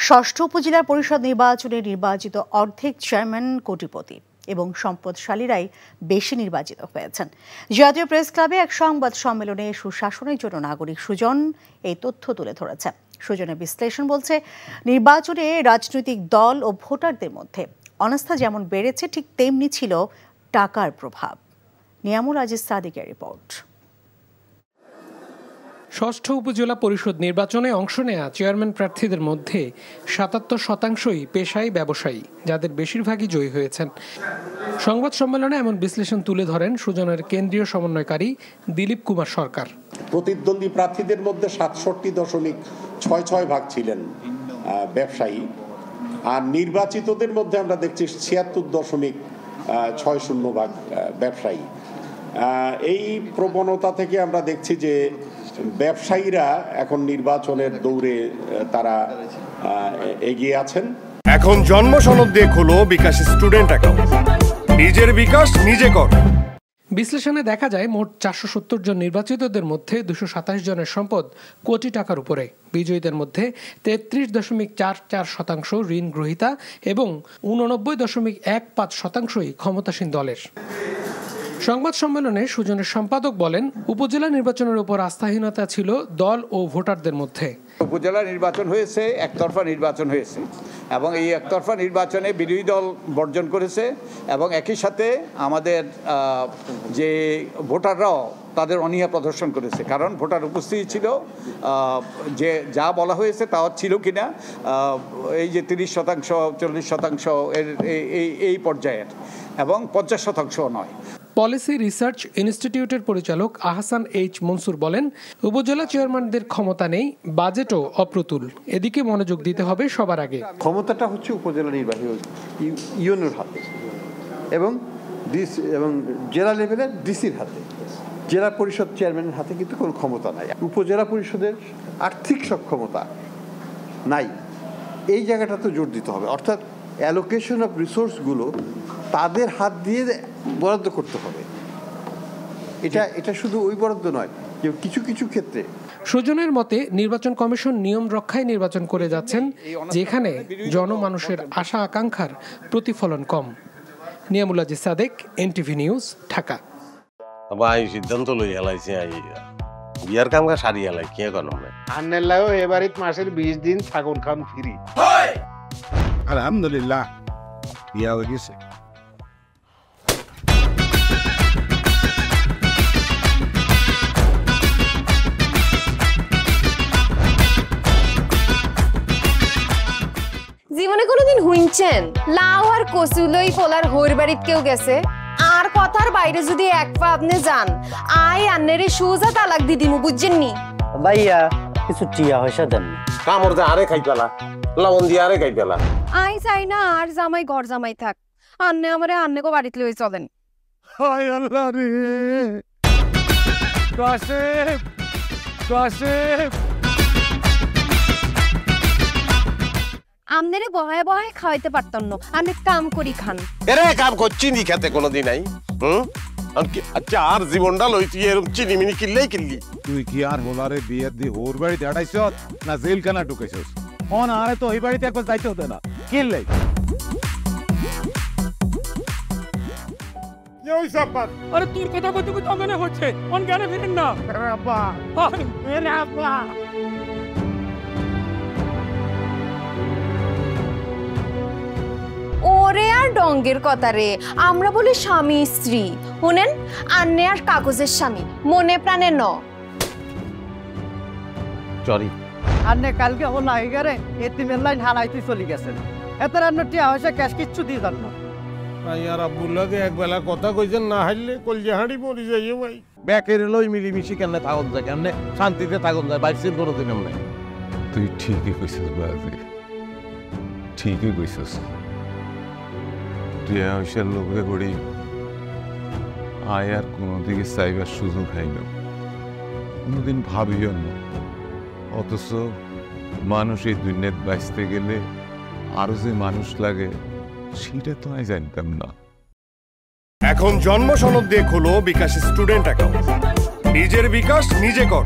ষষ্ঠ উপজেলা পরিষদ নির্বাচনে নির্বাচিত অর্ধেক চেয়ারম্যান কোটিপতি এবং সম্পদশালীরাই বেশি নির্বাচিত হয়েছেন। জাতীয় প্রেস ক্লাবে এক সংবাদ সম্মেলনে সুশাসনের জন্য নাগরিক সুজন এই তথ্য তুলে ধরেছেন। সুজনের বিশ্লেষণ বলছে, নির্বাচনে রাজনৈতিক দল ও ভোটারদের মধ্যে অনাস্থা যেমন বেড়েছে, ঠিক তেমনি ছিল টাকার প্রভাব। নিয়ামুল আজিজ সাদিকের রিপোর্ট। ষষ্ঠ উপজেলা পরিষদ নির্বাচনে অংশ নেয়া চেয়ারম্যান প্রার্থীদের মধ্যে ৭৭% পেশায় ব্যবসায়ী, যাদের বেশিরভাগই জয়ী হয়েছেন। সংবাদ সম্মেলনে এমন বিশ্লেষণ তুলে ধরেন সুজনের কেন্দ্রীয় সমন্বয়কারী দিলীপ কুমার সরকার। প্রতিদ্বন্দ্বী প্রার্থীদের মধ্যে ৬৭.৬৬% ছিলেন ব্যবসায়ী, আর নির্বাচিতদের মধ্যে আমরা দেখছি ৭৬.৬০% ব্যবসায়ী। এই প্রবণতা থেকে আমরা দেখছি যে ব্যবসায়ীরা এখন নির্বাচনের দৌড়ে তারা এগিয়ে আছেন। এখন জন্ম সনদ দিয়ে খোলো বিকাশ স্টুডেন্ট অ্যাকাউন্ট, নিজের বিকাশ নিজে কর। বিশ্লেষণে দেখা যায়, মোট ৪৭০ জন নির্বাচিতদের মধ্যে ২২৭ জনের সম্পদ কোটি টাকার উপরে। বিজয়ীদের মধ্যে ৩৩.৪৪% ঋণ গ্রহীতা এবং ৮৯.১৫%ই ক্ষমতাসীন দলের। সংবাদ সম্মেলনে সুজনের সম্পাদক বলেন, উপজেলা নির্বাচনের উপর আস্থাহীনতা ছিল দল ও ভোটারদের মধ্যে। উপজেলা নির্বাচন হয়েছে, একতরফা নির্বাচন হয়েছে এবং এই একতরফা নির্বাচনে বিরোধী দল বর্জন করেছে এবং একই সাথে আমাদের যে ভোটাররাও তাদের অনীহা প্রদর্শন করেছে, কারণ ভোটার উপস্থিতি ছিল, যে যা বলা হয়েছে তা ছিল কিনা এই যে ৩০%, ৪০% এই পর্যায়ের এবং ৫০% নয়। পলিসি রিসার্চ ইনস্টিটিউটের পরিচালক আহসান এইচ মনসুর বলেন, উপজেলা চেয়ারম্যানদের ক্ষমতা নেই, বাজেটও অপ্রতুল। এদিকে মনোযোগ দিতে হবে সবার আগে। ক্ষমতাটা হচ্ছে উপজেলা নির্বাহী ইউনিয়নের হাতে এবং জেলা লেভেলের ডিসির হাতে। জেলা পরিষদ চেয়ারম্যানের হাতে কিন্তু কোনো ক্ষমতা নাই। উপজেলা পরিষদের আর্থিক সক্ষমতা নাই, এই জায়গাটা তো জোর দিতে হবে। অর্থাৎ অ্যালোকেশন অফ রিসোর্সগুলো তাদের হাত দিয়ে বরাদ্দ করতে হবে। এটা শুধু ওই বরাদ্দ নয়, যে কিছু কিছু ক্ষেত্রে। সুজনের মতে, নির্বাচন কমিশন নিয়ম রক্ষায় নির্বাচন করে যাচ্ছেন, যেখানে জনমানুষের আশা আকাঙ্ক্ষার প্রতিফলন কম। Niamul Aziz Sadek, NTV news, Dhaka. সিদ্ধান্ত লই হেলাইছে, বিয়ার কাম সারি হেলাই কে আন্নেলাও এবারিত মাসের 20 দিন ছাগল খান ফ্রি। আলহামদুলিল্লাহ, বিয়া হয়ে গেছে। জীবনে কোনোদিন হুইনছেন লাউ আর কচু লই পোলার হইর বাড়িত কেউ গেছে, আর কথার বাইরে যদি এক পা আপনি যান, আই আন্নেরে সুজা তালাক দি দিমু, বুঝছেন নি? ভাইয়া কিছু টিয়া পয়সা দেন, কামড় দে আরে খাই পেলা, লবণ দিয়ে আরে খাই পেলা। আই চাই না আর জামাই ঘর জামাই থাক, আন্নে আমারে আন্নেকো বাড়িতে লই চলেন। হায় আল্লাহ রে, কাশেম কাশেম, আমনেরে বহায় বহায় খাওয়াইতে পারতাম না, আন্নে কাম করি খান। এরে কাম করছি নি খেতে কোনোদিন নাই। আচ্ছা, আর জীবনটা লই তুই এরকম চিনিমিনি কিনলেই কিনলি। তুই কি আর হোলারে বিয়ে দিয়ে ওর বাড়িতে আড়াইছ না জেলখানা ঢুকেছিস? ফোন আরে তো ওই বাড়িতে একবার যাইতে হতে না, কিনলে আরে তোর কথা কইতে কইতে অজ্ঞান হচ্ছে, অজ্ঞানে ফিরেন না। আব্বা, এরে আব্বা, ওরে আর ডঙ্গের কথা রে, আমরা বলি স্বামী স্ত্রী। শুনেন, আন্নে আর কাগজের স্বামী, মনে প্রাণে ন। সরি, আন্নে কালকে ও নাইগারে এতিমের লাইন হারাইতে চলে গেছেন, এত রান্না টিয়া পয়সা ক্যাশ কিচ্ছু দিয়ে যান না। আর আব্বুল্লাহকে একবেলা কথা কইছেন, না হারলে কলজা হাঁড়ি পড়ে যাই ভাই। ব্যাকের লই মিলিমিশি কেমনে থাকুন যায়, কেমনে শান্তিতে থাকুন যায়, বাইসিন করে দিন কেমনে। তুই ঠিকই কইছিস বাজে, ঠিকই কইছিস। টিয়া পয়সার লোভে পড়ি আয় আর কোনো দিকে চাইবার সুযোগ হয় না, কোনোদিন ভাবিও না। অথচ মানুষ এই দুনিয়াত বাঁচতে গেলে আরো যে মানুষ লাগে সেটা তো আমি জানতাম না। এখন জন্ম সনদ দিয়ে খোলো বিকাশ স্টুডেন্ট অ্যাকাউন্ট, নিজের বিকাশ নিজে কর।